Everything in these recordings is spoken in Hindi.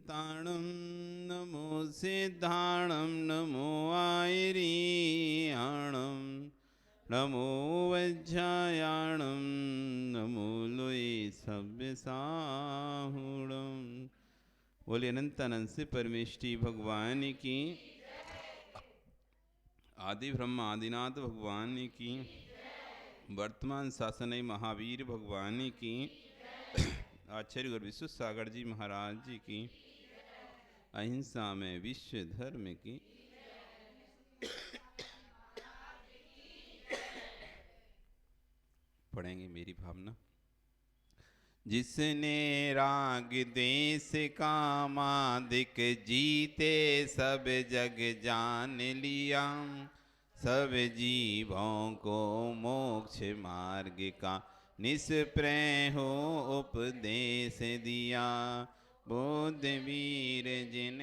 ताणं नमो सिद्धाणं नमो आयरियाणं नमो वज्रायाणं नमो लोई सव्यसाहुणं। बोले अनंत अनंत से परमेष्टि भगवान की, आदि ब्रह्म आदिनाथ भगवान की, वर्तमान शासन महावीर भगवान की, आचार्य गुरु विश्व सागर जी महाराज जी की, अहिंसा में विश्व धर्म की। पढ़ेंगे मेरी भावना। जिसने राग देश कामादिक जीते सब जग जान लिया, सब जीवों को मोक्ष मार्ग का निष्प्रय हो उपदेश दिया। बुद्ध वीर जिन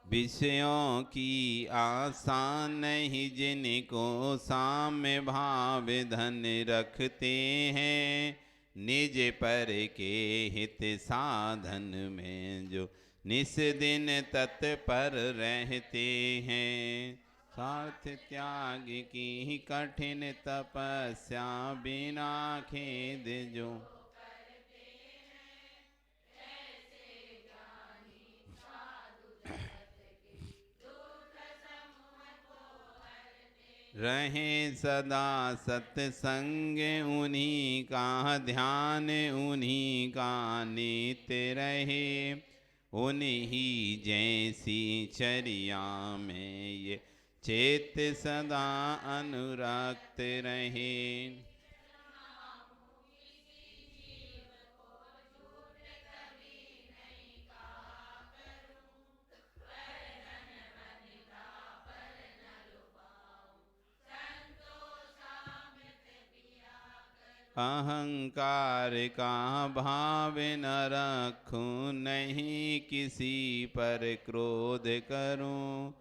विषयों की आशा नहीं, जिनको साम्य भाव धन रखते हैं, निज पर के हित साधन में जो निस दिन तत्पर रहते हैं। स्वार्थ त्याग की कठिन तपस्या बिना खेद जो रहें सदा सत्संग, उन्हीं का ध्यान उन्हीं का नित्य रहे। उन्हीं जैसी चर्या में ये चेत सदा अनुरक्त रहे। अहंकार का भाव न रखूं, नहीं किसी पर क्रोध करूं।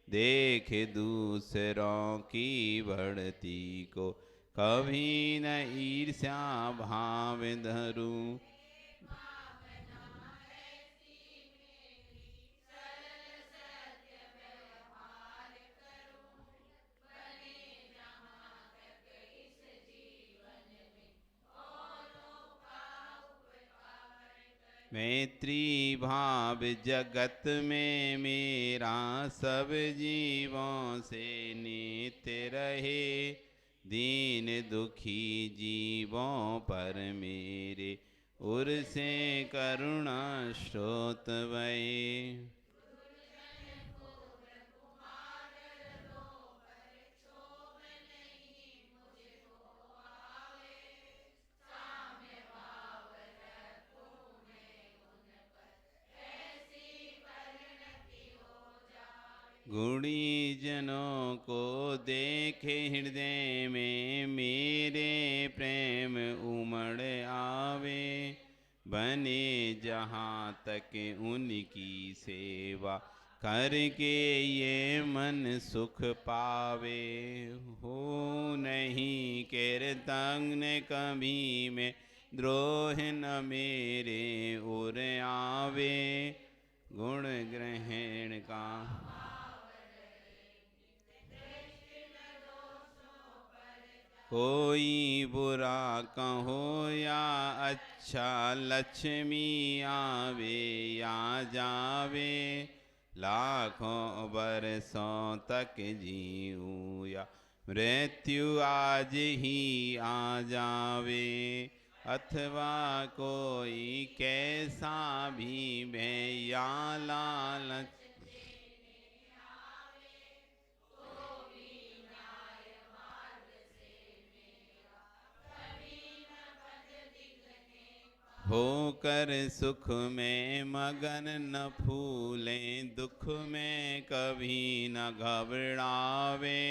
देख दूसरों की बढ़ती को कभी न ईर्ष्या भाव धरूं। मैत्री भाव जगत में मेरा सब जीवों से नित्य रहे। दीन दुखी जीवों पर मेरे उर से करुणा स्रोत बहे। गुणी जनों को देखे हृदय में मेरे प्रेम उमड़ आवे। बने जहाँ तक उनकी सेवा करके ये मन सुख पावे। हो नहीं कीर्तन कभी में द्रोह न मेरे उर आवे। गुण ग्रहण का कोई बुरा कहो या अच्छा, लक्ष्मी आवे या जावे। लाखों बरसों तक जीऊं या मृत्यु आज ही आ जावे। अथवा कोई कैसा भी मैं या लालच होकर सुख में मगन न फूलें, दुख में कभी न घबरावे।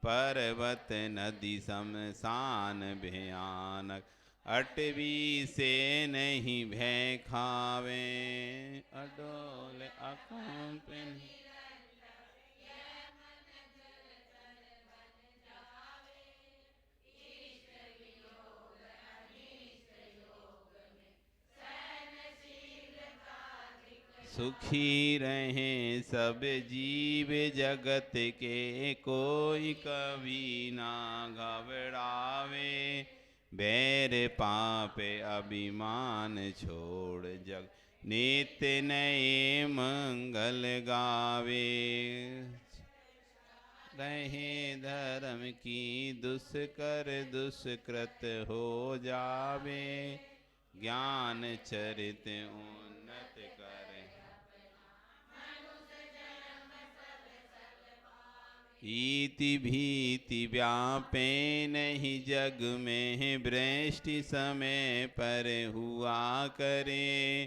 पर्वत नदी शमशान भयानक अटवी से नहीं भय खावे, अडोल अकंप नहीं। सुखी रहें सब जीव जगत के, कोई कभी ना घबरावे। बैर पाप अभिमान छोड़, जग नित्य नए मंगल गावे। रहे धर्म की दुष्कर, दुष्कृत हो जावे। ज्ञान चरित उन्नत करे, इति भीति व्यापे नहीं जग में, वृष्टि समय पर हुआ करे।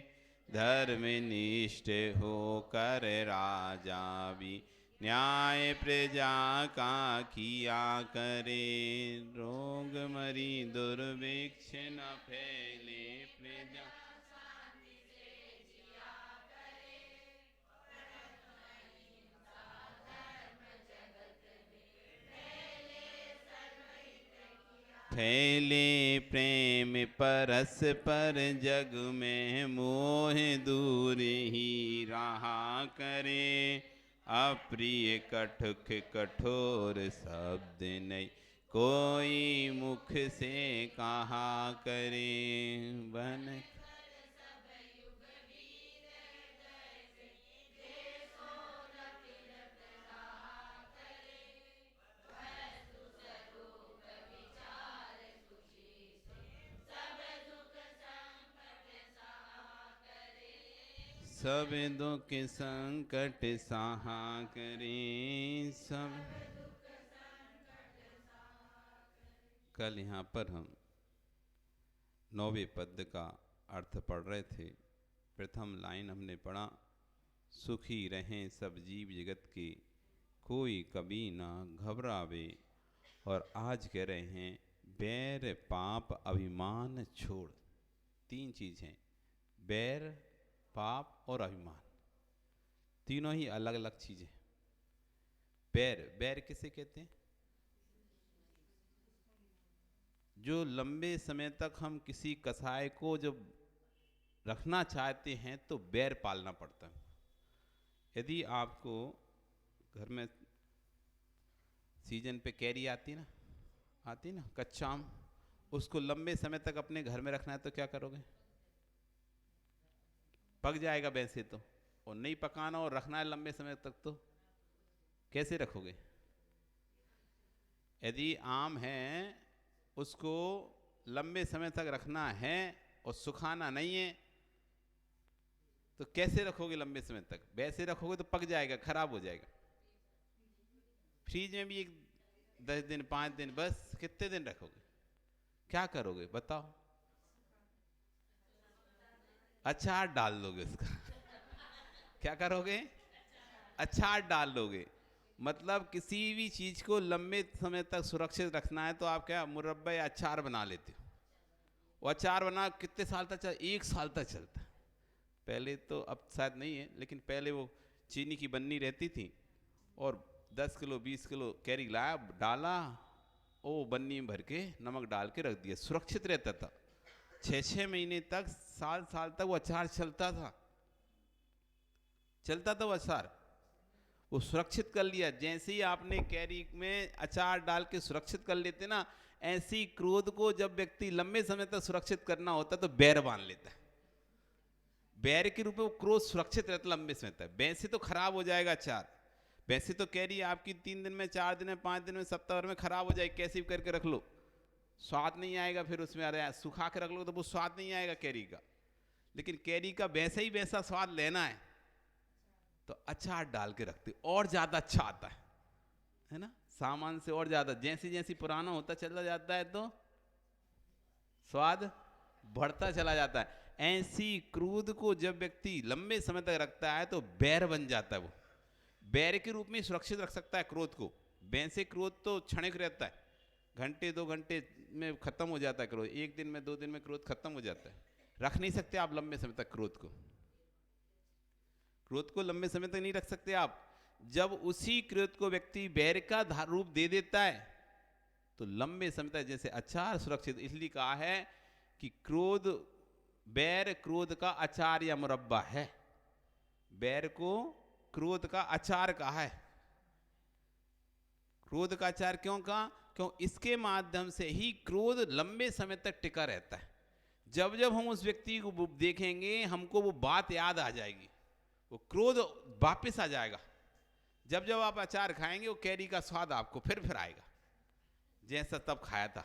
धर्मनिष्ठ होकर राजा भी, न्याय प्रजा का किया करे। रोग मरी दुर्भिक्ष न फैले, प्रजा फैले। प्रेम परस पर जग में, मोह दूर ही रहा करे। अप्रिय कटुक कठोर शब्द नहीं, कोई मुख से कहा करे। बन सब दुख संकट सहा करें। सब कल यहाँ पर हम 9वें पद का अर्थ पढ़ रहे थे। प्रथम लाइन हमने पढ़ा, सुखी रहें सब जीव जगत के, कोई कभी ना घबरावे। और आज कह रहे हैं, बैर पाप अभिमान छोड़। तीन चीज़ हैं, बैर पाप और अभिमान, तीनों ही अलग अलग चीज़ें। बैर, बैर किसे कहते हैं? जो लंबे समय तक हम किसी कसाय को जब रखना चाहते हैं तो बैर पालना पड़ता है। यदि आपको घर में सीजन पे कैरी आती ना कच्चा आम, उसको लंबे समय तक अपने घर में रखना है तो क्या करोगे? पक जाएगा वैसे तो, और नहीं पकाना और रखना है लंबे समय तक तो कैसे रखोगे? यदि आम है उसको लंबे समय तक रखना है और सुखाना नहीं है तो कैसे रखोगे लंबे समय तक? वैसे रखोगे तो पक जाएगा, खराब हो जाएगा। फ्रीज में भी 10 दिन 5 दिन, बस कितने दिन रखोगे? क्या करोगे बताओ? अचार डाल दोगे उसका क्या करोगे? अचार डाल दोगे। मतलब किसी भी चीज को लंबे समय तक सुरक्षित रखना है तो आप क्या मुरब्बे या अचार बना लेते हो। वो अचार बना कितने साल तक चलता? 1 साल तक चलता है। पहले तो, अब शायद नहीं है, लेकिन पहले वो चीनी की बन्नी रहती थी और 10 किलो 20 किलो कैरी लाया, डाला, ओ बन्नी में भर के नमक डाल के रख दिया, सुरक्षित रहता था। 6-6 महीने तक, साल साल तक वो अचार चलता था वो अचार, वो सुरक्षित कर लिया। जैसे ही आपने कैरी में अचार डाल के सुरक्षित कर लेते ना, ऐसी क्रोध को जब व्यक्ति लंबे समय तक सुरक्षित करना होता तो बैर बांध लेता है। बैर के रूप में वो क्रोध सुरक्षित रहता लंबे समय तक। वैसे तो खराब हो जाएगा अचार, वैसे तो कैरी आपकी 3 दिन में, 4 दिन में, 5 दिन में, सप्ताह भर में खराब हो जाएगी। कैसे भी करके रख लो, स्वाद नहीं आएगा फिर उसमें। अरे सुखा के रख लो तो वो स्वाद नहीं आएगा कैरी का। लेकिन कैरी का वैसे ही वैसा स्वाद लेना है तो अचार डाल के रखते, और ज्यादा अच्छा आता है ना, सामान से और ज्यादा। जैसे जैसे पुराना होता चला जाता है तो स्वाद बढ़ता चला जाता है। ऐसी क्रोध को जब व्यक्ति लंबे समय तक रखता है तो बैर बन जाता है। वो बैर के रूप में सुरक्षित रख सकता है क्रोध को। वैसे क्रोध तो क्षणिक रहता है, घंटे 2 घंटे में खत्म हो जाता है क्रोध, 1 दिन में 2 दिन में क्रोध खत्म हो जाता है। रख नहीं सकते आप लंबे समय तक क्रोध को, क्रोध को लंबे समय तक नहीं रख सकते आप। जब उसी क्रोध को व्यक्ति बैर का रूप दे देता है तो लंबे समय तक, जैसे अचार सुरक्षित, इसलिए कहा है कि क्रोध, बैर क्रोध का अचार या मुरब्बा है। बैर को क्रोध का अचार कहा है। क्रोध का अचार क्यों कहा? क्यों इसके माध्यम से ही क्रोध लंबे समय तक टिका रहता है। जब जब हम उस व्यक्ति को देखेंगे हमको वो बात याद आ जाएगी, वो क्रोध वापस आ जाएगा। जब जब आप अचार खाएंगे वो कैरी का स्वाद आपको फिर आएगा, जैसा तब खाया था।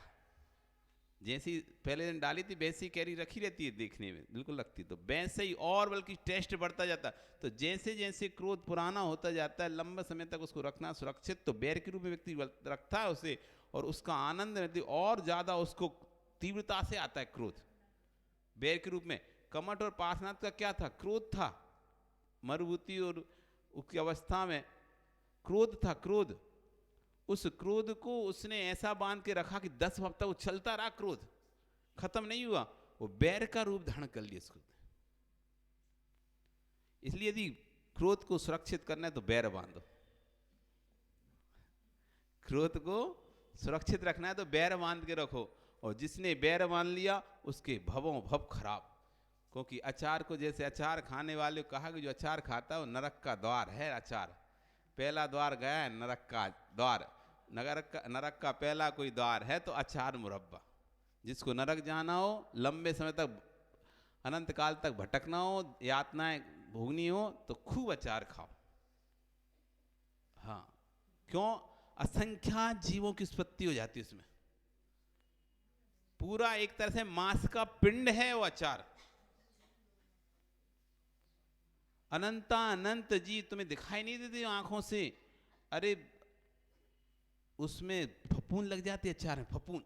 जैसी पहले दिन डाली थी वैसी कैरी रखी रहती है, देखने में बिल्कुल लगती, तो वैसे ही और बल्कि टेस्ट बढ़ता जाता। तो जैसे जैसे क्रोध पुराना होता जाता है, लंबे समय तक उसको रखना सुरक्षित, तो बैर के रूप में व्यक्ति रखता है उसे, और उसका आनंद व्यक्ति और ज्यादा उसको तीव्रता से आता है क्रोध बैर के रूप में। कमठ और पार्श्वनाथ का क्या था? क्रोध था। मरुभूति और उसकी अवस्था में क्रोध था, क्रोध। उस क्रोध को उसने ऐसा बांध के रखा कि 10 वक्त तक वो चलता रहा, क्रोध खत्म नहीं हुआ, वो बैर का रूप धारण कर लिया इसको। इसलिए यदि क्रोध को सुरक्षित करना है तो बैर बांधो, क्रोध को सुरक्षित रखना है तो बैर बांध के रखो। और जिसने बैर बांध लिया उसके भवों भव खराब। क्योंकि अचार को, जैसे अचार खाने वाले को कहा कि जो अचार खाता है वो नरक का द्वार है। अचार पहला द्वार गया है, नरक का द्वार। नरक का पहला कोई द्वार है तो अचार मुरब्बा। जिसको नरक जाना हो, लंबे समय तक अनंत काल तक भटकना हो, यातनाएं भोगनी हो, तो खूब अचार खाओ। हाँ, क्यों? असंख्यात जीवों की उत्पत्ति हो जाती है उसमें। पूरा एक तरह से मांस का पिंड है वो अचार। अनंता अनंत जीव तुम्हें दिखाई नहीं देते आंखों से। अरे उसमें फपून लग जाते अचार में, फपून।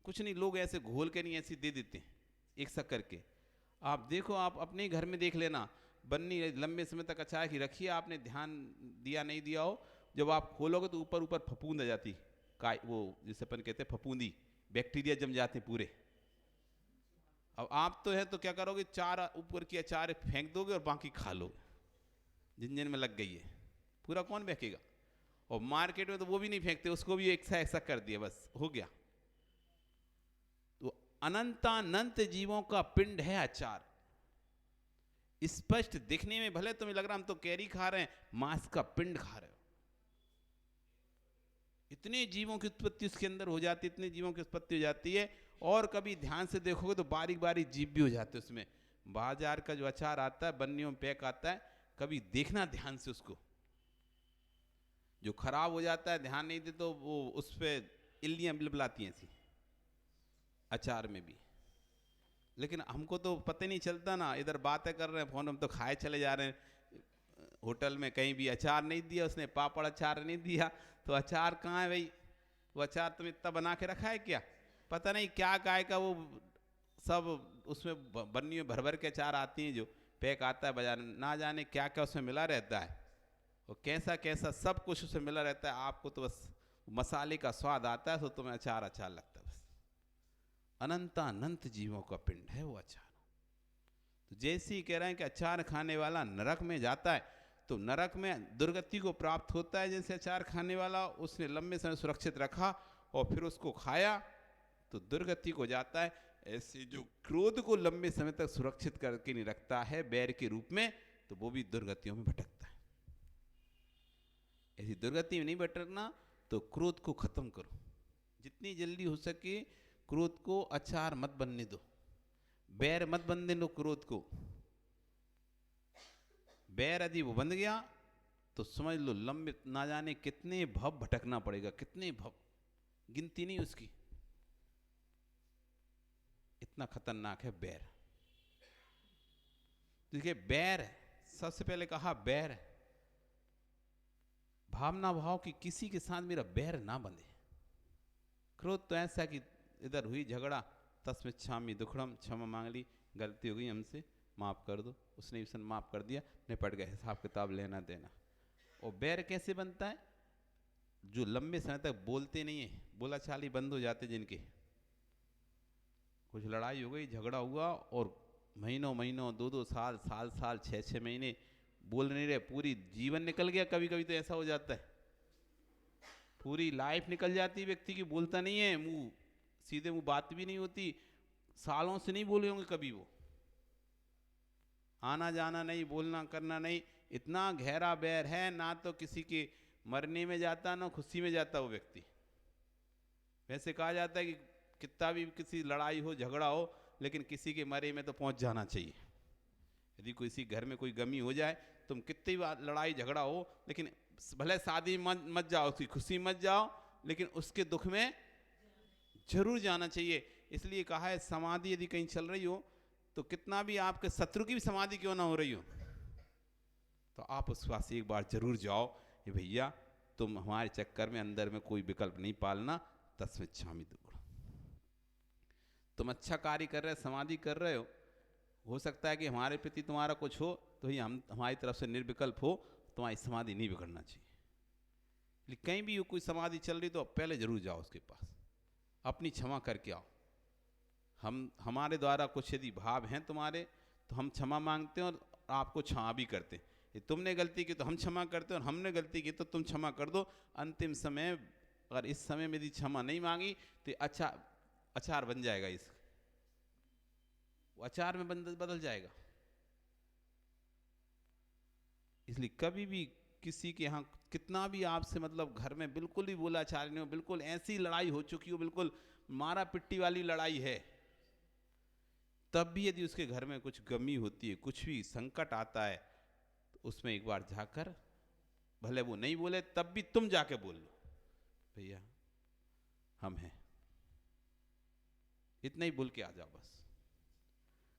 कुछ नहीं, लोग ऐसे घोल के नहीं ऐसे दे देते हैं एक सा करके। आप देखो, आप अपने घर में देख लेना, बन्नी लंबे समय तक अचार की रखी है, आपने ध्यान दिया नहीं दिया हो, जब आप खोलोगे तो ऊपर ऊपर फपूंद आ जाती, वो जिसे अपन कहते हैं फपूंदी, बैक्टीरिया जम जाते पूरे। अब आप तो है तो क्या करोगे, 4 ऊपर की अचार फेंक दोगे और बाकी खा लोगे, जिन जिन में लग गई है। पूरा कौन फेंकेगा? और मार्केट में तो वो भी नहीं फेंकते, उसको भी ऐसा कर दिया, बस हो गया। तो अनंतानंत जीवों का पिंड है अचार। स्पष्ट दिखने में भले तुम्हें लग रहा हम तो कैरी खा रहे हैं, मांस का पिंड खा रहे हो। इतने जीवों की उत्पत्ति उसके अंदर हो जाती है, इतने जीवों की उत्पत्ति हो जाती है। और कभी ध्यान से देखोगे तो बारीक बारीक जीव भी हो जाते हैं उसमें। बाजार का जो अचार आता है, बन्नियों में पैक आता है, कभी देखना ध्यान से उसको। जो खराब हो जाता है, ध्यान नहीं दे तो वो उस पर इल्लियां बिलबिलाती हैं ऐसी अचार में भी। लेकिन हमको तो पता नहीं चलता ना, इधर बातें कर रहे हैं फोन में तो खाए चले जा रहे हैं। होटल में कहीं भी अचार नहीं दिया उसने, पापड़ अचार नहीं दिया, तो अचार कहाँ है भाई? वो अचार तुम इतना बना के रखा है क्या? पता नहीं क्या काय का वो सब उसमें बन्नी में भर भर के अचार आती हैं, जो पैक आता है बाजार, ना जाने क्या क्या उसमें मिला रहता है, और कैसा कैसा सब कुछ उसमें मिला रहता है। आपको तो बस मसाले का स्वाद आता है तो तुम्हें अचार अचार लगता है बस। अनंतानंत जीवों का पिंड है वो अचार। तो जैसे ही कह रहे हैं कि अचार खाने वाला नरक में जाता है, तो नरक में दुर्गति को प्राप्त होता है। जैसे अचार खाने वाला उसने लंबे समय सुरक्षित रखा और फिर उसको खाया तो दुर्गति को जाता है। ऐसे जो क्रोध को लंबे समय तक सुरक्षित करके नहीं रखता है बैर के रूप में, तो वो भी दुर्गतियों में भटकता है। ऐसी दुर्गति में नहीं भटकना, तो क्रोध को खत्म करो जितनी जल्दी हो सके। क्रोध को अचार मत बनने दो, बैर मत बनने दो क्रोध को। बैर यदि वो बन गया तो समझ लो लंबे ना जाने कितने भव भटकना पड़ेगा, कितने भव, गिनती नहीं उसकी। इतना खतरनाक है बैर। देखिए बैर, सबसे पहले कहा बैर, भावना भाव कि किसी के साथ मेरा बैर ना बंधे। क्रोध तो ऐसा कि इधर हुई झगड़ा, तस्मिच्छामि दुक्कड़म, क्षमा मांग ली, गलती हो गई हमसे, माफ़ कर दो, उसने भी माफ़ कर दिया, निपट गए, हिसाब किताब लेना देना। और बैर कैसे बनता है? जो लंबे समय तक बोलते नहीं है, बोला चाली बंद हो जाते, जिनके कुछ लड़ाई हो गई, झगड़ा हुआ और महीनों महीनों, 2-2 साल, साल साल, 6-6 महीने बोल नहीं रहे, पूरी जीवन निकल गया। कभी कभी तो ऐसा हो जाता है, पूरी लाइफ निकल जाती है व्यक्ति की, बोलता नहीं है, मुंह सीधे मुंह बात भी नहीं होती, सालों से नहीं बोले होंगे कभी वो, आना जाना नहीं, बोलना करना नहीं, इतना गहरा बैर है, ना तो किसी के मरने में जाता ना खुशी में जाता वो व्यक्ति। वैसे कहा जाता है कि कितना भी किसी लड़ाई हो, झगड़ा हो, लेकिन किसी के मरे में तो पहुंच जाना चाहिए। यदि किसी घर में कोई गमी हो जाए, तुम कितनी बार लड़ाई झगड़ा हो, लेकिन भले शादी मत जाओ, उसकी खुशी मत जाओ, लेकिन उसके दुख में जरूर जाना चाहिए। इसलिए कहा है समाधि यदि कहीं चल रही हो, तो कितना भी आपके शत्रु की भी समाधि क्यों ना हो रही हो, तो आप उस पास एक बार जरूर जाओ कि भैया तुम हमारे चक्कर में अंदर में कोई विकल्प नहीं पालना, तस्मिच्छामि दुक्कड़म। तुम अच्छा कार्य कर रहे हो, समाधि कर रहे हो सकता है कि हमारे प्रति तुम्हारा कुछ हो, तो ही हम हमारी तरफ से निर्विकल्प हो, तुम्हारी समाधि नहीं बिगड़ना चाहिए। लेकिन कहीं भी कोई समाधि चल रही तो पहले जरूर जाओ उसके पास, अपनी क्षमा करके आओ। हमारे द्वारा कुछ यदि भाव हैं तुम्हारे, तो हम क्षमा मांगते हैं और आपको क्षमा भी करते हैं। ये तुमने गलती की तो हम क्षमा करते हैं, और हमने गलती की तो तुम क्षमा कर दो। अंतिम समय अगर इस समय में यदि क्षमा नहीं मांगी तो अच्छा अचार बन जाएगा, इस अचार में बदल जाएगा। इसलिए कभी भी किसी के यहाँ कितना भी आपसे मतलब घर में बिल्कुल ही बोलाचार नहीं हो, बिल्कुल ऐसी लड़ाई हो चुकी हो, बिल्कुल मारा पिट्टी वाली लड़ाई है, तब भी यदि उसके घर में कुछ गमी होती है, कुछ भी संकट आता है, तो उसमें एक बार जाकर, भले वो नहीं बोले तब भी तुम जाके बोल लो, भैया हम हैं, इतना ही बोल के आ जाओ बस।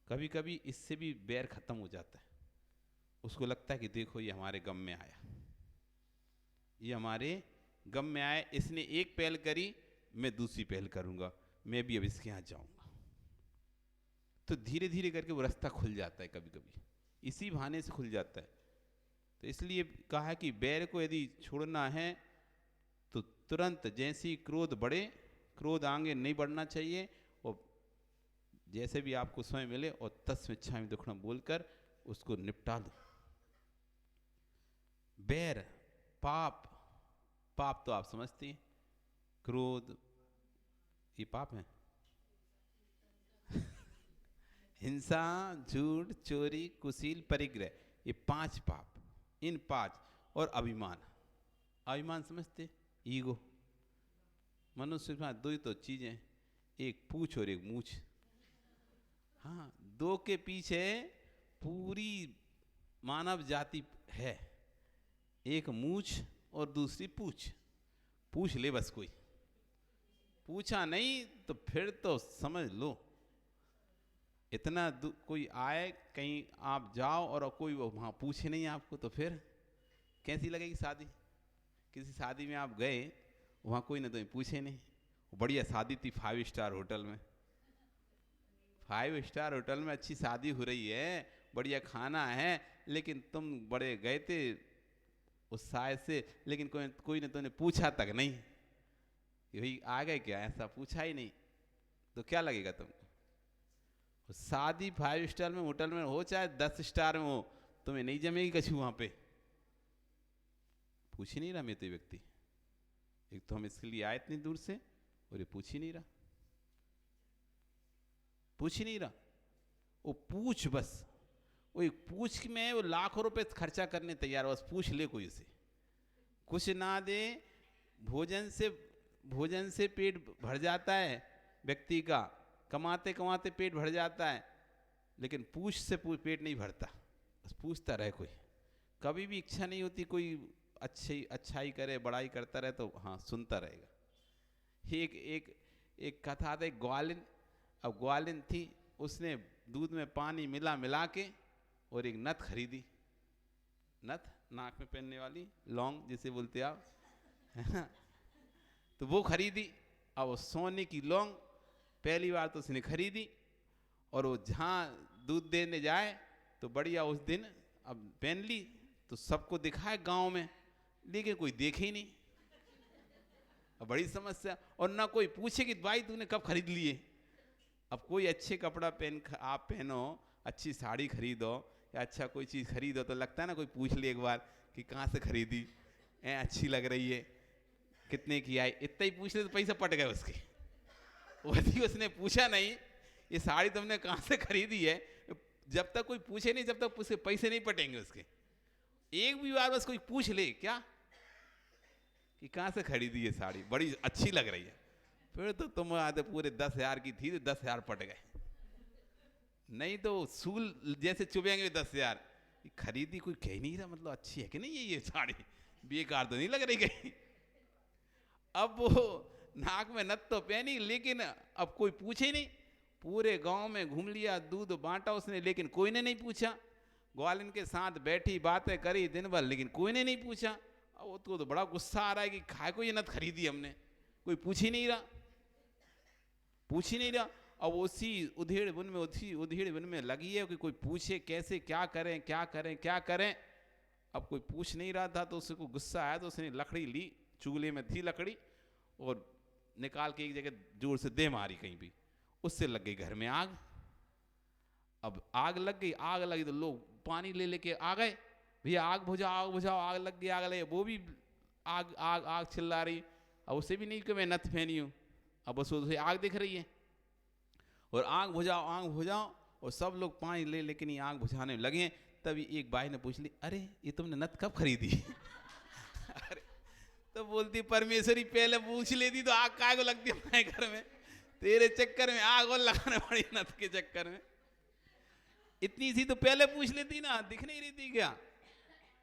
कभी कभी इससे भी बैर खत्म हो जाता है, उसको लगता है कि देखो ये हमारे गम में आया, ये हमारे गम में आया, इसने एक पहल करी, मैं दूसरी पहल करूंगा, मैं भी अब इसके यहाँ जाऊंगा। तो धीरे धीरे करके वो रास्ता खुल जाता है, कभी कभी इसी बहाने से खुल जाता है। तो इसलिए कहा है कि बैर को यदि छोड़ना है तो तुरंत जैसी क्रोध बढ़े, क्रोध आगे नहीं बढ़ना चाहिए, और जैसे भी आपको समय मिले और तस्मिच्छामि दुक्कड़म बोलकर उसको निपटा दो। बैर पाप, पाप तो आप समझते हैं, क्रोध ये पाप है। हिंसा, झूठ, चोरी, कुशील, परिग्रह, ये 5 पाप, इन 5, और अभिमान। अभिमान समझते, ईगो। मनुष्य के पास 2 ही तो चीजें, एक पूछ और एक मूछ। हाँ, 2 के पीछे पूरी मानव जाति है, एक मूछ और दूसरी पूछ। पूछ ले बस, कोई पूछा नहीं तो फिर तो समझ लो, इतना कोई आए कहीं आप जाओ और कोई वहाँ पूछे नहीं आपको, तो फिर कैसी लगेगी शादी। किसी शादी में आप गए, वहाँ कोई ना तो पूछे नहीं, बढ़िया शादी थी 5 स्टार होटल में, 5 स्टार होटल में अच्छी शादी हो रही है, बढ़िया खाना है, लेकिन तुम बड़े गए थे उत्साह से, लेकिन कोई ने तुमने पूछा तक नहीं, यही आ गए क्या, ऐसा पूछा ही नहीं, तो क्या लगेगा तुमको। शादी 5 स्टार में होटल में हो चाहे 10 स्टार में हो, तुम्हें नहीं जमेगी कछु वहां पे। पूछ ही नहीं रहा मैं तो व्यक्ति, एक तो हम इसके लिए आए इतनी दूर से, और ये पूछ ही नहीं रहा, पूछ ही नहीं रहा। वो पूछ बस, वो एक पूछ में वो लाखों रुपए खर्चा करने तैयार, बस पूछ ले कोई उसे, कुछ ना दे। भोजन से पेट भर जाता है व्यक्ति का, कमाते कमाते पेट भर जाता है, लेकिन पूछ से पेट नहीं भरता, बस पूछता रहे कोई। कभी भी इच्छा नहीं होती कोई अच्छाई करे, बड़ाई करता रहे, तो हाँ सुनता रहेगा। एक कथा था, एक ग्वालिन, अब ग्वालिन थी, उसने दूध में पानी मिला के और एक नथ खरीदी, नथ नाक में पहनने वाली, लौंग जिसे बोलते आप तो वो खरीदी। अब वो सोने की लौंग पहली बार तो उसने खरीदी, और वो जहाँ दूध देने जाए तो बढ़िया उस दिन अब पहन ली, तो सबको दिखाए गांव में, लेकिन कोई देखे ही नहीं। अब बड़ी समस्या। और ना कोई पूछे कि भाई तूने कब खरीद लिए। अब कोई अच्छे कपड़ा आप पहनो, अच्छी साड़ी खरीदो या अच्छा कोई चीज़ खरीदो तो लगता है ना कोई पूछ ले एक बार कि कहाँ से खरीदी, अच्छी लग रही है, कितने की आई, इतना ही पूछ ले तो पैसा पट गए उसके। वही उसने पूछा नहीं ये साड़ी तुमने कहाँ से खरीदी है, जब तक कोई पूछे नहीं जब तक उसके पैसे नहीं पटेंगे उसके। एक भी बार बस कोई पूछ ले क्या कि कहाँ से खरीदी ये साड़ी, बड़ी अच्छी लग रही है, फिर तो तुम आते पूरे 10,000 की थी तो 10,000 पट गए। नहीं तो सूल जैसे चुभेंगे 10,000। खरीदी कोई कह नहीं रहा, मतलब अच्छी है कि नहीं ये साड़ी, बेकार तो नहीं लग रही कहीं। अब वो नाक में नथ तो पहनी लेकिन अब कोई पूछे नहीं। पूरे गांव में घूम लिया, दूध बांटा उसने, लेकिन कोई ने नहीं पूछा। ग्वालिन के साथ बैठी बातें करी दिन भर, लेकिन कोई ने नहीं पूछा। अब वो तो बड़ा गुस्सा आ रहा है कि खाए को ये नथ खरीदी हमने, कोई पूछ ही नहीं रहा, पूछ ही नहीं रहा। अब उसी उधेड़ बुन में लगी है कि कोई पूछे कैसे, क्या करें क्या करें क्या करें। अब कोई पूछ नहीं रहा था तो उसको गुस्सा आया, तो उसने लकड़ी ली, चूल्हे में थी लकड़ी, और निकाल के एक जगह जोर से दे मारी कहीं भी, उससे लग गई घर में आग। अब आग लग गई, आग लगी तो लोग पानी ले लेके आ गए, भैया आग बुझाओ आग बुझाओ, आग लग गई आग लगी। वो भी आग आग आग चिल्ला रही। अब उसे भी नहीं कि मैं नथ पहनी हूँ, अब बस उसे आग दिख रही है और आग बुझाओ, और सब लोग पानी ले लेकिन ये आग बुझाने लगे। तभी एक भाई ने पूछ ली, अरे ये तुमने नथ कब खरीदी? अरे तो बोलती परमेश्वरी पहले पूछ लेती तो आग काय को लगती हमारे घर में, तेरे चक्कर में आग और लगाने पड़ी नथ के चक्कर में। इतनी सी तो पहले पूछ लेती ना, दिख नहीं रही थी क्या?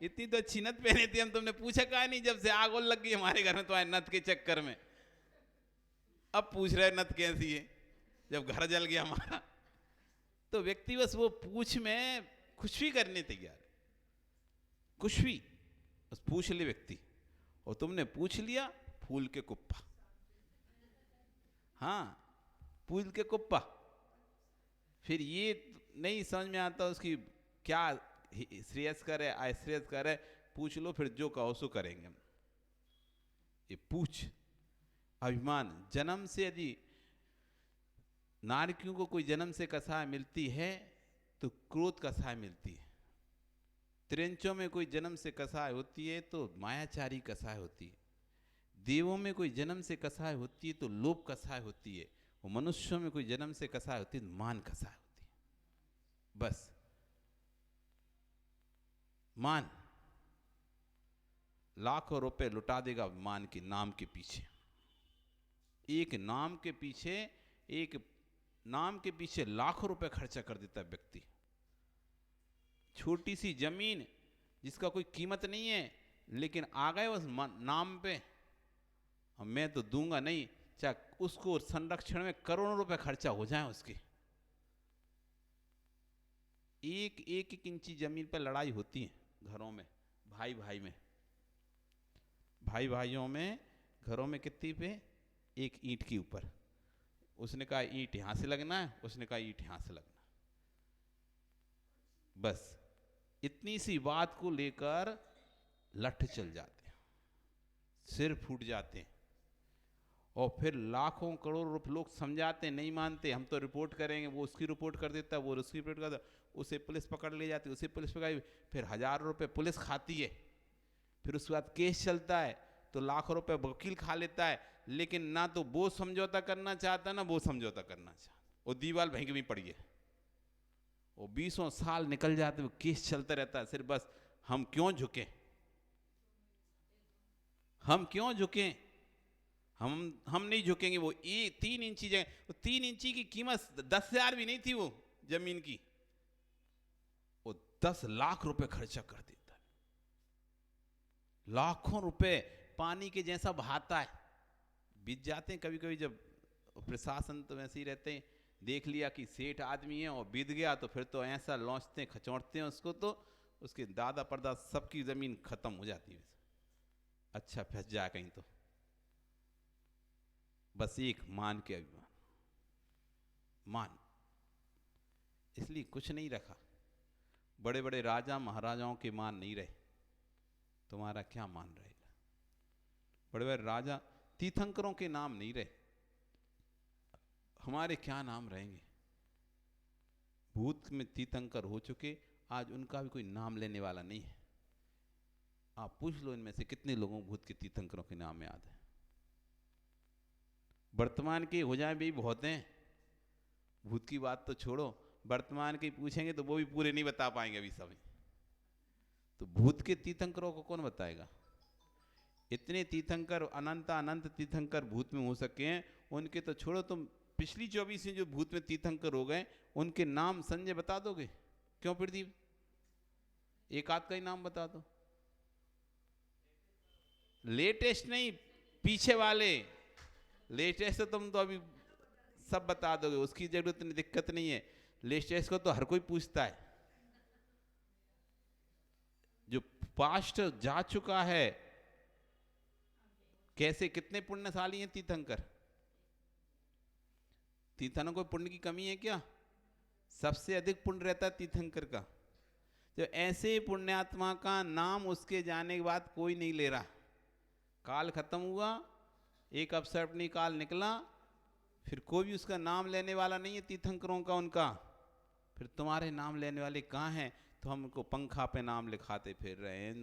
इतनी तो अच्छी नथ पहनी थी, हम तुमने पूछा क्या नहीं जब से आग और लग गई हमारे घर में तुम्हारे नथ के चक्कर में। अब पूछ रहे नथ कैसी है जब घर जल गया हमारा। तो व्यक्ति बस वो पूछ में कुछ भी करने तैयार, कुछ भी बस पूछ ले व्यक्ति। और तुमने पूछ लिया फूल के कुप्पा, हाँ फूल के कुप्पा। फिर ये नहीं समझ में आता उसकी क्या श्रेयस्कर है अश्रेयस्कर है, पूछ लो फिर जो कहो सो करेंगे हम। ये पूछ अभिमान। जन्म से यदि नारकियों को कोई जन्म से कसाय मिलती है तो क्रोध कसाय मिलती है। त्रिंचों में कोई जन्म से कसाय होती है तो मायाचारी कसाय होती है। देवों में कोई जन्म से कसाय होती है तो लोभ कसाय होती है। और मनुष्यों में कोई जन्म से कसाय होती है तो मान कसाय होती है। बस मान लाखों रुपए लुटा देगा मान के नाम के पीछे। एक नाम के पीछे लाखों रुपए खर्चा कर देता है व्यक्ति। छोटी सी जमीन जिसका कोई कीमत नहीं है लेकिन आ गए उस नाम पे, मैं तो दूंगा नहीं, चाहे उसको संरक्षण में करोड़ों रुपए खर्चा हो जाए उसके। एक इंची जमीन पर लड़ाई होती है घरों में, भाई भाइयों में, घरों में कितनी पे? एक ईंट के ऊपर। उसने कहा ईंट यहां से लगना है, उसने कहा ईंट यहां से लगना है। बस इतनी सी बात को लेकर लठ चल जाते हैं, सिर फूट जाते हैं। और फिर लाखों करोड़ रुपए लोग समझाते नहीं मानते, हम तो रिपोर्ट करेंगे, वो उसकी रिपोर्ट कर देता है, वो उसकी रिपोर्ट करता है, उसे पुलिस पकड़ ले जाती है, उसे पुलिस पकड़ी, फिर हजारों रुपए पुलिस खाती है। फिर उसके बाद केस चलता है तो लाखों रुपए वकील खा लेता है। लेकिन ना तो वो समझौता करना चाहता ना वो समझौता करना चाहता, वो दीवार भैंग में पड़ी है। वो 20 साल निकल जाते, वो केस चलता रहता है। सिर्फ बस हम क्यों झुके, हम क्यों झुके? हम नहीं झुकेंगे। वो 3 इंची जगह, वो 3 इंची की कीमत 10,000 भी नहीं थी वो जमीन की, वो 10 लाख रुपए खर्चा कर देता है। लाखों रुपए पानी के जैसा बहाता है, बीत जाते हैं। कभी कभी जब प्रशासन तो वैसे ही रहते हैं, देख लिया कि सेठ आदमी है और बीत गया तो फिर तो ऐसा लौचते हैं, खचौड़ते हैं उसको, तो उसके दादा परदादा सबकी जमीन खत्म हो जाती है। अच्छा फंस जाए कहीं तो। बस एक मान के अभिमान, मान, इसलिए कुछ नहीं रखा। बड़े बड़े राजा महाराजाओं के मान नहीं रहे, तुम्हारा क्या मान रहेगा? बड़े बड़े राजा तीर्थंकरों के नाम नहीं रहे, हमारे क्या नाम रहेंगे? भूत में तीर्थंकर हो चुके, आज उनका भी कोई नाम लेने वाला नहीं है। आप पूछ लो इनमें से कितने लोगों को भूत के तीर्थंकरों के नाम याद है। वर्तमान के हो जाए भी बहुत हैं, भूत की बात तो छोड़ो, वर्तमान के पूछेंगे तो वो भी पूरे नहीं बता पाएंगे अभी सभी। तो भूत के तीर्थंकरों को कौन बताएगा? इतने तीर्थंकर, अनंत अनंत तीर्थंकर भूत में हो सके हैं, उनके तो छोड़ो, तुम पिछली 24 जो भूत में तीर्थंकर हो गए उनके नाम संजय बता दोगे? क्यों प्रदीप, एक आध का ही नाम बता दो। लेटेस्ट नहीं, पीछे वाले। लेटेस्ट तो तुम तो अभी सब बता दोगे, उसकी जरूरत नहीं, दिक्कत नहीं है। लेटेस्ट को तो हर कोई पूछता है। जो पास्ट जा चुका है, कैसे, कितने पुण्यशाली हैं तीर्थंकर? तीर्थंकरों को पुण्य की कमी है क्या? सबसे अधिक पुण्य रहता है तीर्थंकर का। जो ऐसे पुण्यात्मा का नाम उसके जाने के बाद कोई नहीं ले रहा। काल खत्म हुआ, एक अपसर्पणी काल निकला, फिर कोई भी उसका नाम लेने वाला नहीं है तीर्थंकरों का उनका। फिर तुम्हारे नाम लेने वाले कहाँ हैं? तो हमको पंखा पे नाम लिखाते फिर रहे हैं,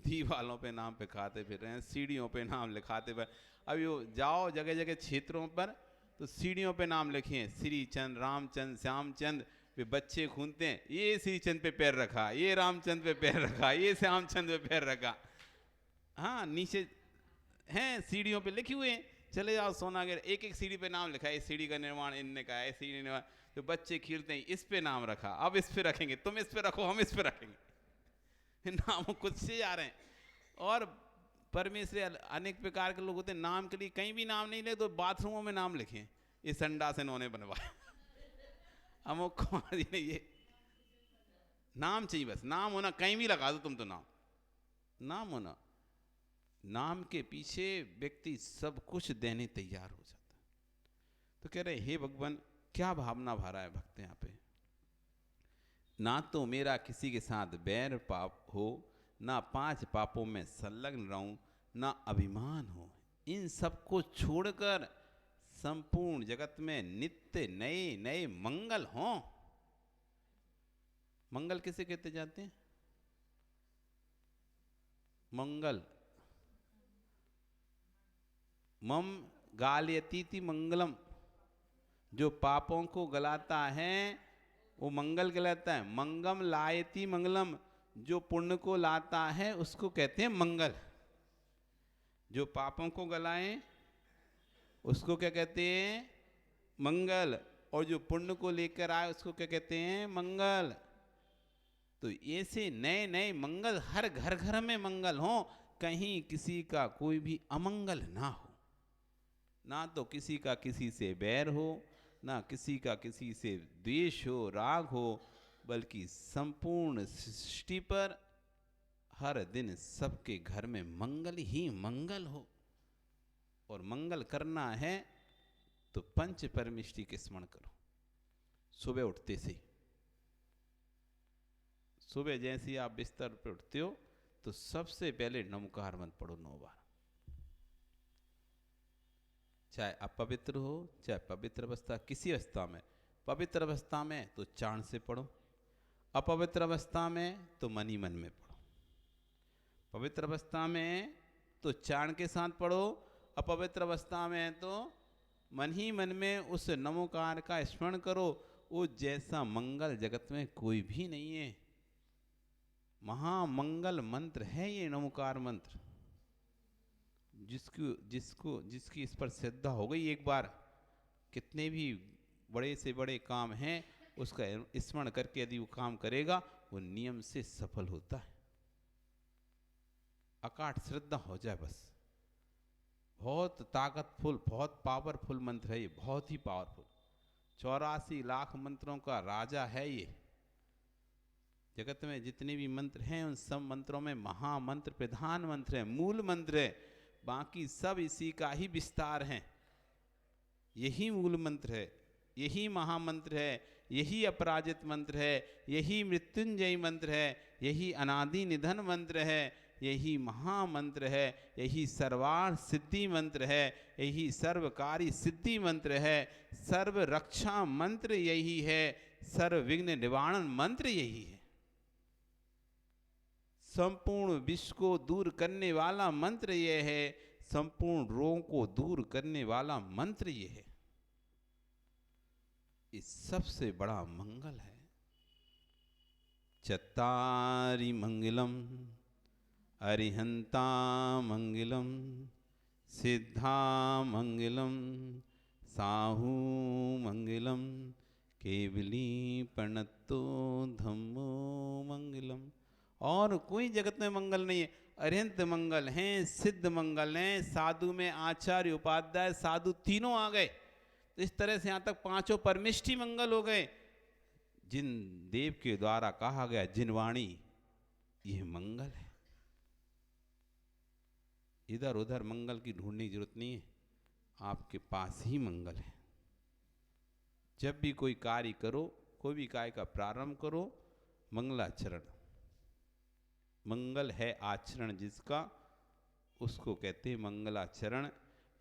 दीवालों पे नाम लिखाते फिर रहे हैं, सीढ़ियों पे नाम लिखाते फिर। अभी वो जाओ जगह जगह क्षेत्रों पर तो सीढ़ियों पे नाम लिखे हैं, श्री चंद, रामचंद, श्यामचंद। वे बच्चे खूनते हैं, ये श्री चंद पे पैर रखा, ये रामचंद पे पैर रखा, ये श्यामचंद पे पैर रखा। हाँ, नीचे हैं सीढ़ियों पे लिखे हुए हैं। चले जाओ सोनागर, एक एक सीढ़ी पे नाम लिखा है, इस सीढ़ी का निर्माण इनने का है, सीढ़ी निर्माण। तो बच्चे खेलते हैं, इस पे नाम रखा, अब इस पे रखेंगे, तुम इस पे रखो, हम इस पे रखेंगे। नाम खुद से जा रहे हैं। और परमेश्वर अनेक प्रकार के लोग होते हैं, नाम के लिए कहीं भी नाम नहीं ले तो बाथरूमों में नाम लिखे, इस संडा से इन्होंने बनवाया। अमुक कुमार जी ने ये नाम चाहिए, बस नाम होना, कहीं भी लगा दो तुम तो नाम होना। नाम के पीछे व्यक्ति सब कुछ देने तैयार हो जाता है। तो कह रहे, हे भगवान, क्या भावना भरा है भक्त यहाँ पे? ना तो मेरा किसी के साथ बैर पाप हो, ना 5 पापों में संलग्न रहूं, ना अभिमान हो। इन सबको छोड़कर संपूर्ण जगत में नित्य नए नए मंगल हों। मंगल किसे कहते जाते हैं? मंगल, मम गालयतीति मंगलम। जो पापों को गलाता है वो मंगल कहलाता है। मंगम लायति मंगलम, जो पुण्य को लाता है उसको कहते हैं मंगल। जो पापों को गलाए उसको क्या कहते हैं? मंगल। और जो पुण्य को लेकर आए उसको क्या कहते हैं? मंगल। तो ऐसे नए नए मंगल, हर घर घर में मंगल हो, कहीं किसी का कोई भी अमंगल ना हो। ना तो किसी का किसी से बैर हो, ना किसी का किसी से द्वेष हो, राग हो, बल्कि संपूर्ण सृष्टि पर हर दिन सबके घर में मंगल ही मंगल हो। और मंगल करना है तो पंच परमेष्टि के स्मरण करो। सुबह उठते से, सुबह जैसे ही आप बिस्तर पर उठते हो तो सबसे पहले नमकार मंत्र पढ़ो 9 बार। चाहे अपवित्र हो चाहे पवित्र अवस्था, किसी अवस्था में। पवित्र अवस्था में तो चाण से पढ़ो, अपवित्र अवस्था में तो मन ही मन में पढ़ो। पवित्र अवस्था में तो चाण के साथ पढ़ो, अपवित्र अवस्था में तो मन ही मन में उस नमोकार का स्मरण करो। वो जैसा मंगल जगत में कोई भी नहीं है। महामंगल मंत्र है ये नमोकार मंत्र। जिसकी इस पर श्रद्धा हो गई एक बार, कितने भी बड़े से बड़े काम हैं उसका स्मरण करके यदि वो काम करेगा वो नियम से सफल होता है। अकाट श्रद्धा हो जाए बस। बहुत ताकतफुल, बहुत पावरफुल मंत्र है ये, बहुत ही पावरफुल। 84 लाख मंत्रों का राजा है ये। जगत में जितने भी मंत्र हैं उन सब मंत्रों में महामंत्र प्रधान मंत्र है, मूल मंत्र है। बाकी सब इसी का ही विस्तार है। यही मूल मंत्र है, यही महामंत्र है, यही अपराजित मंत्र है, यही मृत्युंजयी मंत्र है, यही अनादि निधन मंत्र है, यही महामंत्र है, यही सर्वार्थ सिद्धि मंत्र है, यही सर्वकारी सिद्धि मंत्र है, सर्व रक्षा मंत्र यही है, सर्व विघ्न निवारण मंत्र यही है। संपूर्ण विश्व को दूर करने वाला मंत्र यह है, संपूर्ण रोगों को दूर करने वाला मंत्र यह है। ये सबसे बड़ा मंगल है। चत्तारि मंगलम अरिहंता मंगलम सिद्धा मंगलम साहू मंगलम केवली प्रणतो धम्मो मंगलम। और कोई जगत में मंगल नहीं है। अरिहंत मंगल हैं, सिद्ध मंगल हैं, साधु में आचार्य उपाध्याय साधु तीनों आ गए। इस तरह से यहाँ तक पांचों परमिष्ठी मंगल हो गए। जिन देव के द्वारा कहा गया जिनवाणी, यह मंगल है। इधर उधर मंगल की ढूंढने की जरूरत नहीं है, आपके पास ही मंगल है। जब भी कोई कार्य करो, कोई भी कार्य का प्रारंभ करो, मंगलाचरण। मंगल है आचरण जिसका, उसको कहते हैं मंगलाचरण,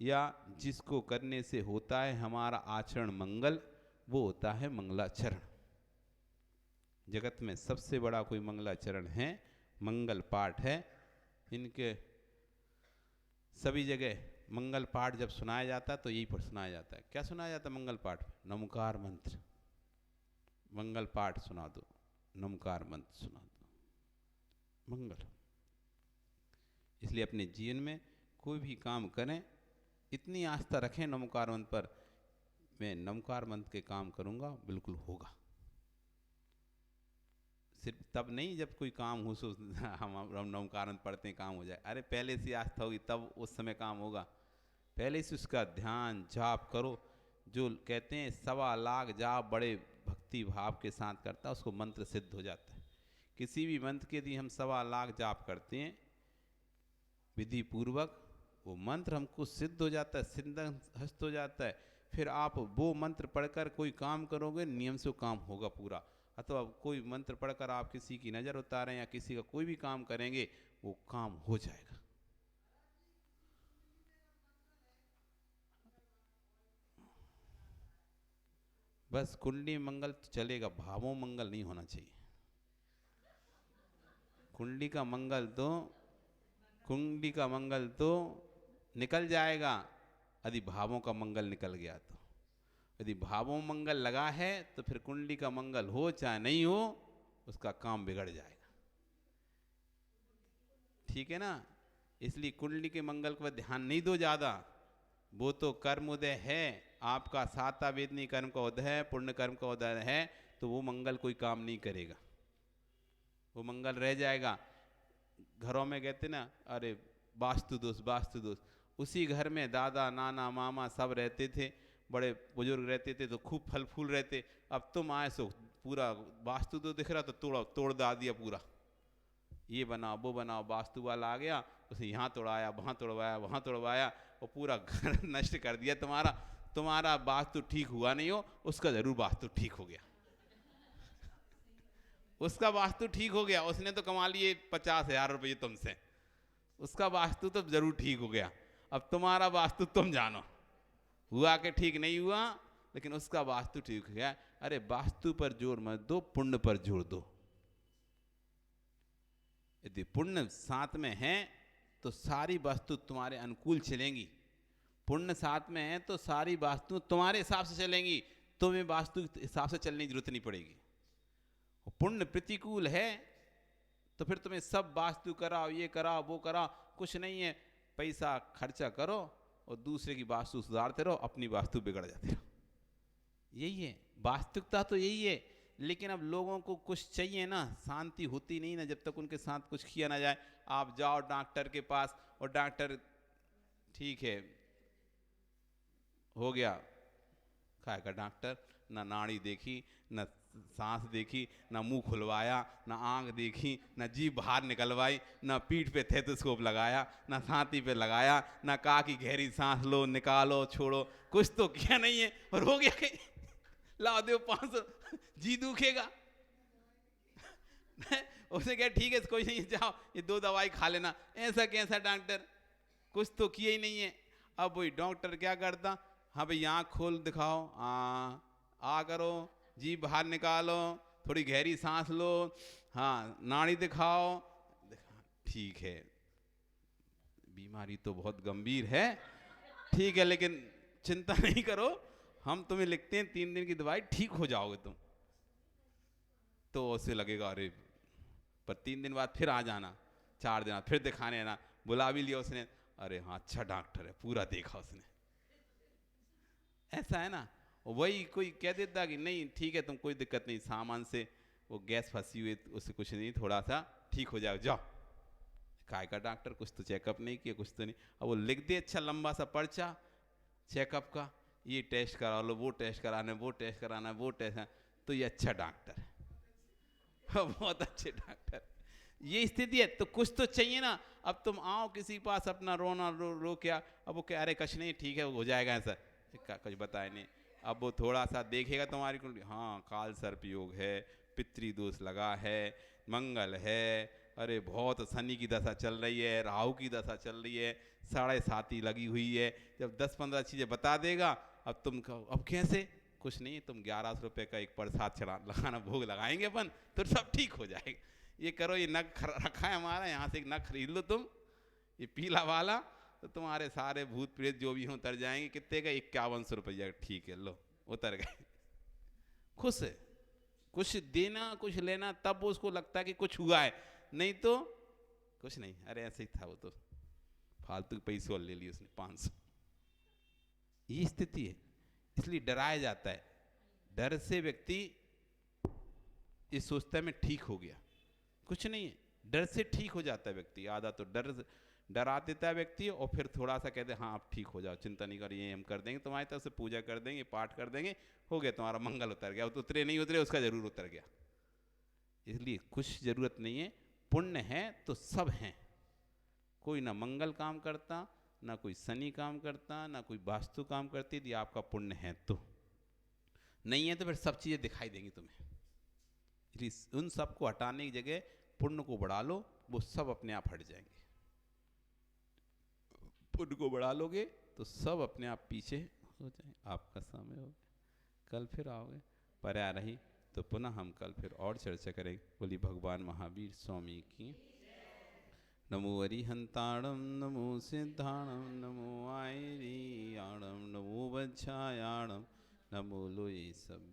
या जिसको करने से होता है हमारा आचरण मंगल, वो होता है मंगलाचरण। जगत में सबसे बड़ा कोई मंगलाचरण है, मंगल पाठ है। इनके सभी जगह मंगल पाठ जब सुनाया जाता है तो यही पर सुनाया जाता है। क्या सुनाया जाता है मंगल पाठ? नमकार मंत्र। मंगल पाठ सुना दो, नमकार मंत्र सुना दो, मंगल। इसलिए अपने जीवन में कोई भी काम करें, इतनी आस्था रखें नमकार मंत्र पर, मैं नमकार मंत्र के काम करूंगा, बिल्कुल होगा। सिर्फ तब नहीं जब कोई काम हो सो हम नमकार मंत्र पढ़ते हैं काम हो जाए। अरे पहले से आस्था होगी तब उस समय काम होगा। पहले से उसका ध्यान जाप करो। जो कहते हैं 1.25 लाख जाप बड़े भक्ति भाव के साथ करता है, उसको मंत्र सिद्ध हो जाता है। किसी भी मंत्र के यदि हम 1.25 लाख जाप करते हैं विधि पूर्वक, वो मंत्र हमको सिद्ध हो जाता है, सिद्धहस्त हो जाता है। फिर आप वो मंत्र पढ़कर कोई काम करोगे, नियम से काम होगा पूरा। अथवा कोई मंत्र पढ़कर आप किसी की नज़र उतारें या किसी का कोई भी काम करेंगे, वो काम हो जाएगा। बस कुंडली मंगल तो चलेगा, भावों मंगल नहीं होना चाहिए। कुंडली का मंगल तो निकल जाएगा यदि भावों का मंगल निकल गया तो। यदि भावों मंगल लगा है तो फिर कुंडली का मंगल हो चाहे नहीं हो, उसका काम बिगड़ जाएगा। ठीक है ना? इसलिए कुंडली के मंगल पर ध्यान नहीं दो ज़्यादा। वो तो कर्म उदय है, आपका साता वेदनी कर्म का उदय है, पुण्य कर्म का उदय है, तो वो मंगल कोई काम नहीं करेगा, वो मंगल रह जाएगा। घरों में कहते ना, अरे वास्तु दोष, वास्तु दोष। उसी घर में दादा नाना मामा सब रहते थे, बड़े बुजुर्ग रहते थे, तो खूब फल फूल रहते। अब तुम आए सो पूरा वास्तु तो दिख रहा, तो तोड़ दिया पूरा। ये बनाओ वो बनाओ, वास्तु वाला आ गया, उसे यहाँ तोड़ाया, वहाँ तोड़वाया, वहाँ तोड़वाया, और पूरा घर नष्ट कर दिया तुम्हारा। तुम्हारा वास्तु ठीक हुआ नहीं हो, उसका जरूर वास्तु ठीक हो गया। उसका वास्तु ठीक हो गया, उसने तो कमा लिए 50,000 रुपये तुमसे, उसका वास्तु तो जरूर ठीक हो गया। अब तुम्हारा वास्तु तुम जानो, हुआ कि ठीक नहीं हुआ, लेकिन उसका वास्तु ठीक हो गया। अरे वास्तु पर जोर मत दो, पुण्य पर जोर दो। यदि पुण्य साथ में है तो सारी वस्तु तुम्हारे अनुकूल चलेंगी। पुण्य साथ में है तो सारी वास्तु तुम्हारे हिसाब से चलेंगी, तुम्हें वास्तु हिसाब से चलने की जरूरत नहीं पड़ेगी। पुण्य प्रतिकूल है तो फिर तुम्हें सब वास्तु कराओ, ये कराओ, वो कराओ, कुछ नहीं है। पैसा खर्चा करो और दूसरे की वास्तु सुधारते रहो, अपनी वास्तु बिगड़ जाते रहो। यही है वास्तविकता, तो यही है। लेकिन अब लोगों को कुछ चाहिए ना, शांति होती नहीं ना जब तक उनके साथ कुछ किया ना जाए। आप जाओ डॉक्टर के पास और डॉक्टर ठीक है हो गया, काय का डॉक्टर ना नाड़ी देखी, ना सांस देखी, ना मुंह खुलवाया, ना आंख देखी, ना जीभ बाहर निकलवाई, ना पीठ पे थेटोस्कोप लगाया, ना छाती पे लगाया, ना कहा कि गहरी सांस लो, निकालो, छोड़ो, कुछ तो किया नहीं है। और हो गया कि ला दो 500, जी दुखेगा। उसने कहा ठीक है कोई नहीं, जाओ ये 2 दवाई खा लेना। ऐसा कैसा डॉक्टर, कुछ तो किया ही नहीं है। अब वही डॉक्टर क्या करता, हाँ भाई आँख खोल दिखाओ, आ करो, जीभ बाहर निकालो, थोड़ी गहरी सांस लो, हाँ नाड़ी दिखाओ, ठीक है बीमारी तो बहुत गंभीर है, ठीक है लेकिन चिंता नहीं करो, हम तुम्हें लिखते हैं 3 दिन की दवाई, ठीक हो जाओगे तुम। तो उसे लगेगा अरे, पर 3 दिन बाद फिर आ जाना, 4 दिन बाद फिर दिखाने आना, बुला भी लिया उसने, अरे हाँ अच्छा डॉक्टर है, पूरा देखा उसने। ऐसा है ना, वही कोई कह देता कि नहीं ठीक है तुम कोई दिक्कत नहीं, सामान से वो गैस फंसी हुई उससे कुछ नहीं, थोड़ा सा ठीक हो जाएगा, जाओ। काय का डॉक्टर, कुछ तो चेकअप नहीं किया, कुछ तो नहीं। अब वो लिख दे अच्छा लंबा सा पर्चा चेकअप का, ये टेस्ट करा लो, वो टेस्ट कराना है, वो टेस्ट कराना है, वो टेस्ट है, तो ये अच्छा डॉक्टर है, बहुत अच्छे डॉक्टर। ये स्थिति है, तो कुछ तो चाहिए ना। अब तुम आओ किसी के पास अपना रोना रो क्या, अब वो क्या अरे कुछ नहीं ठीक है हो जाएगा ऐसा, कुछ बताए नहीं। अब वो थोड़ा सा देखेगा तुम्हारी कुंडली, हाँ काल सर्प योग है, पितृ दोष लगा है, मंगल है, अरे बहुत शनि की दशा चल रही है, राहु की दशा चल रही है, 7.5 लगी हुई है। जब 10-15 चीज़ें बता देगा, अब तुम कहो अब कैसे, कुछ नहीं तुम 1100 रुपये का एक प्रसाद चढ़ा लगाना, भोग लगाएंगे अपन तो सब ठीक हो जाएगा। ये करो, ये नग रखा है हमारा, यहाँ से एक नग खरीद लो तुम, ये पीला वाला, तो तुम्हारे सारे भूत प्रेत जो भी हों उतर जाएंगे। कितने का, 5100 रुपया, ठीक है लो उतर गए। खुश है, कुछ देना कुछ लेना, तब उसको लगता है कि कुछ हुआ है, नहीं तो कुछ नहीं, अरे ऐसे ही था वो तो फालतू के पैसे और ले लिए उसने 500। ये स्थिति है, इसलिए डराया जाता है। डर से व्यक्ति ये सोचता है मैं ठीक हो गया, कुछ नहीं है, डर से ठीक हो जाता है व्यक्ति। आधा तो डरा देता है व्यक्ति, और फिर थोड़ा सा कहते हैं हाँ आप ठीक हो जाओ, चिंता नहीं करिए, हम कर देंगे तुम्हारी तरफ से, पूजा कर देंगे, पाठ कर देंगे, हो गया तुम्हारा मंगल उतर गया। तो उतरे नहीं उतरे, उसका जरूर उतर गया। इसलिए कुछ जरूरत नहीं है, पुण्य है तो सब हैं। कोई ना मंगल काम करता, ना कोई शनि काम करता, ना कोई वास्तु काम करती, यदि आपका पुण्य है तो। नहीं है तो फिर सब चीज़ें दिखाई देंगी तुम्हें। इसलिए उन सब को हटाने की जगह पुण्य को बढ़ा लो, वो सब अपने आप हट जाएंगे। पुण्य को बढ़ा लोगे तो सब अपने आप पीछे हो जाएंगे। आपका समय हो गया, कल फिर आओगे, पर आ रही तो पुनः हम कल फिर और चर्चा करेंगे। बोली भगवान महावीर स्वामी की। नमो अरिहंताणम, नमो सिद्धाणम, नमो आयरियाणम, नमो वज्रायाणम, नमो लोये सब।